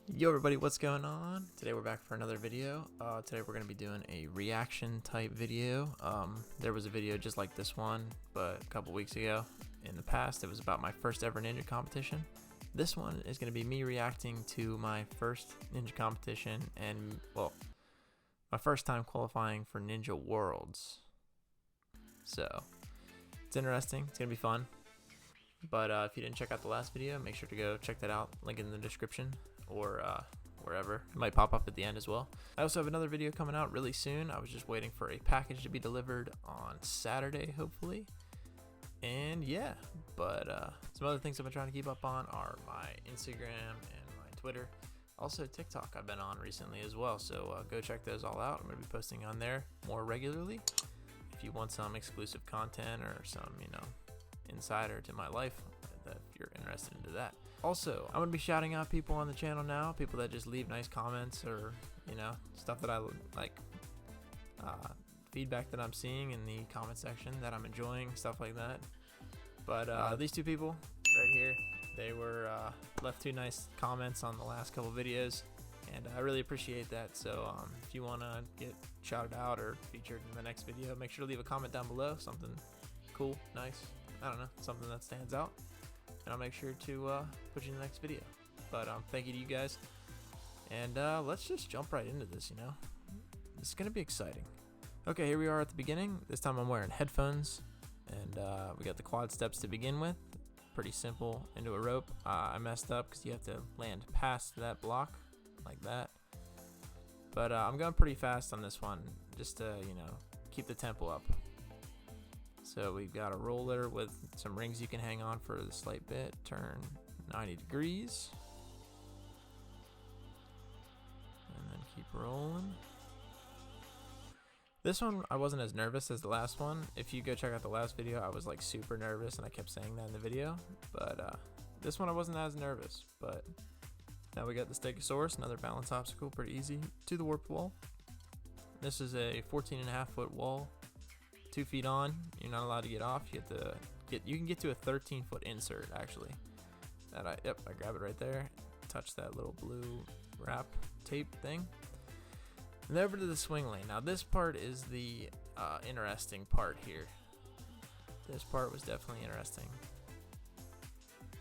Yo everybody, what's going on? Today we're back for another video. Today we're going to be doing a reaction type video. There was a video just like this one, but a couple weeks ago. In the past, it was about my first ever ninja competition. This one is going to be me reacting to my first ninja competition and, well, my first time qualifying for Ninja Worlds. So, it's interesting. It's going to be fun. But if you didn't check out the last video, make sure to go check that out. Link in the description. Or wherever. It might pop up at the end as well. I also have another video coming out really soon. I was just waiting for a package to be delivered on Saturday, hopefully. And yeah, but some other things I've been trying to keep up on are my Instagram and my Twitter. Also TikTok I've been on recently as well, so go check those all out. I'm going to be posting on there more regularly. If you want some exclusive content or some, insider to my life, that if you're interested into that. Also, I'm going to be shouting out people on the channel now, people that just leave nice comments or, stuff that I like, feedback that I'm seeing in the comment section that I'm enjoying, stuff like that. But these two people right here, they were left two nice comments on the last couple videos, and I really appreciate that. So if you want to get shouted out or featured in the next video, make sure to leave a comment down below, something cool, nice, I don't know, something that stands out. And I'll make sure to put you in the next video. But thank you to you guys. And let's just jump right into this, This is going to be exciting. Okay, here we are at the beginning. This time I'm wearing headphones. And we got the quad steps to begin with. Pretty simple, into a rope. I messed up because you have to land past that block, like that. But I'm going pretty fast on this one, just to, keep the tempo up. So we've got a roller with some rings you can hang on for the slight bit. Turn 90 degrees. And then keep rolling. This one, I wasn't as nervous as the last one. If you go check out the last video, I was like super nervous and I kept saying that in the video. But this one I wasn't as nervous. But now we got the Stegosaurus, another balance obstacle, pretty easy, to the warped wall. This is a 14.5-foot wall. 2 feet on, you're not allowed to get off. You can get to a 13-foot insert actually. I grab it right there, touch that little blue wrap tape thing, and over to the swing lane. Now this part is the interesting part here. This part was definitely interesting.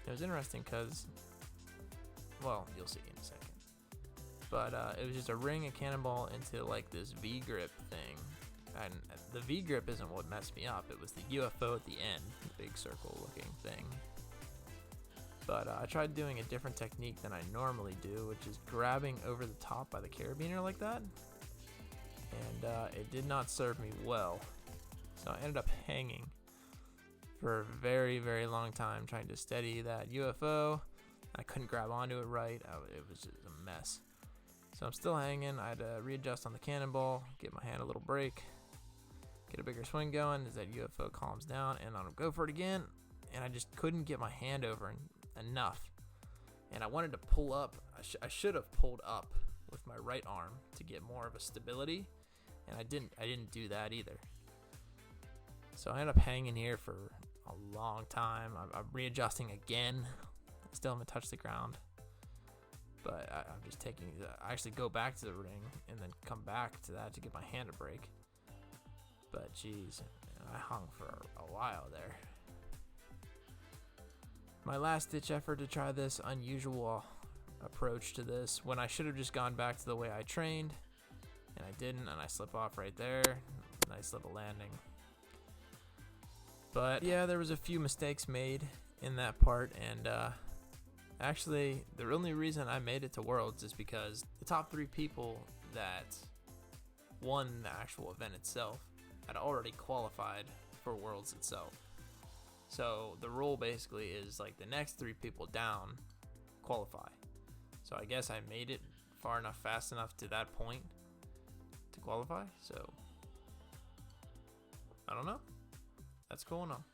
It was interesting because, well, you'll see in a second. But it was just a ring, a cannonball into like this V-grip thing. And the V-grip isn't what messed me up, it was the UFO at the end, the big circle looking thing. But I tried doing a different technique than I normally do, which is grabbing over the top by the carabiner like that. And it did not serve me well. So I ended up hanging for a very, very long time trying to steady that UFO. I couldn't grab onto it right, it was just a mess. So I'm still hanging. I had to readjust on the cannonball, give my hand a little break, get a bigger swing going as that UFO calms down, and I'll go for it again. And I just couldn't get my hand over enough. And I wanted to pull up. I should have pulled up with my right arm to get more of a stability, and I didn't do that either. So I ended up hanging here for a long time. I'm readjusting again. Still haven't touched the ground. But I'm just I actually go back to the ring and then come back to that to get my hand a break. But geez, I hung for a while there. My last ditch effort to try this unusual approach to this, when I should have just gone back to the way I trained, and I didn't, and I slip off right there. Nice little landing. But yeah, there was a few mistakes made in that part, and actually, the only reason I made it to Worlds is because the top 3 people that won the actual event itself had already qualified for Worlds itself. So the rule basically is like the next 3 people down qualify. So I guess I made it far enough, fast enough to that point to qualify. So I don't know. That's cool enough.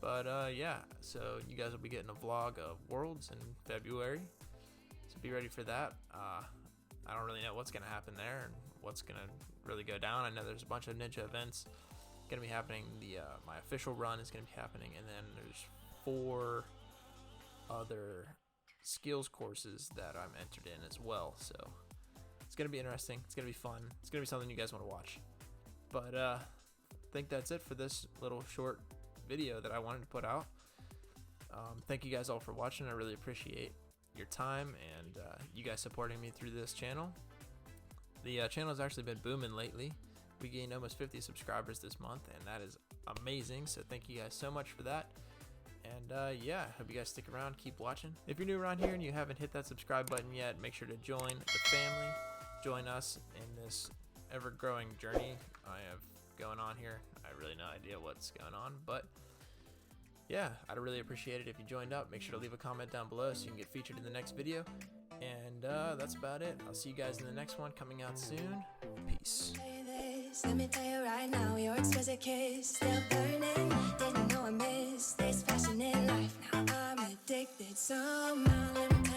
But yeah, so you guys will be getting a vlog of Worlds in February, so be ready for that. I don't really know what's going to happen there and what's going to really go down. I know there's a bunch of ninja events going to be happening. My official run is going to be happening, and then there's 4 other skills courses that I'm entered in as well. So it's gonna be interesting. It's gonna be fun. It's gonna be something you guys want to watch. But I think that's it for this little short video that I wanted to put out. Thank you guys all for watching. I really appreciate your time and you guys supporting me through this channel. The channel has actually been booming lately. We gained almost 50 subscribers this month, and that is amazing. So thank you guys so much for that. And yeah, hope you guys stick around, keep watching. If you're new around here and you haven't hit that subscribe button yet, make sure to join the family. Join us in this ever-growing journey I have going on here. I have really no idea what's going on, but yeah, I'd really appreciate it if you joined up. Make sure to leave a comment down below so you can get featured in the next video. And that's about it. I'll see you guys in the next one coming out soon. Peace. Let me tell you right now, your exquisite kiss still burning. Didn't know I missed this passion in life. Now I'm addicted somehow.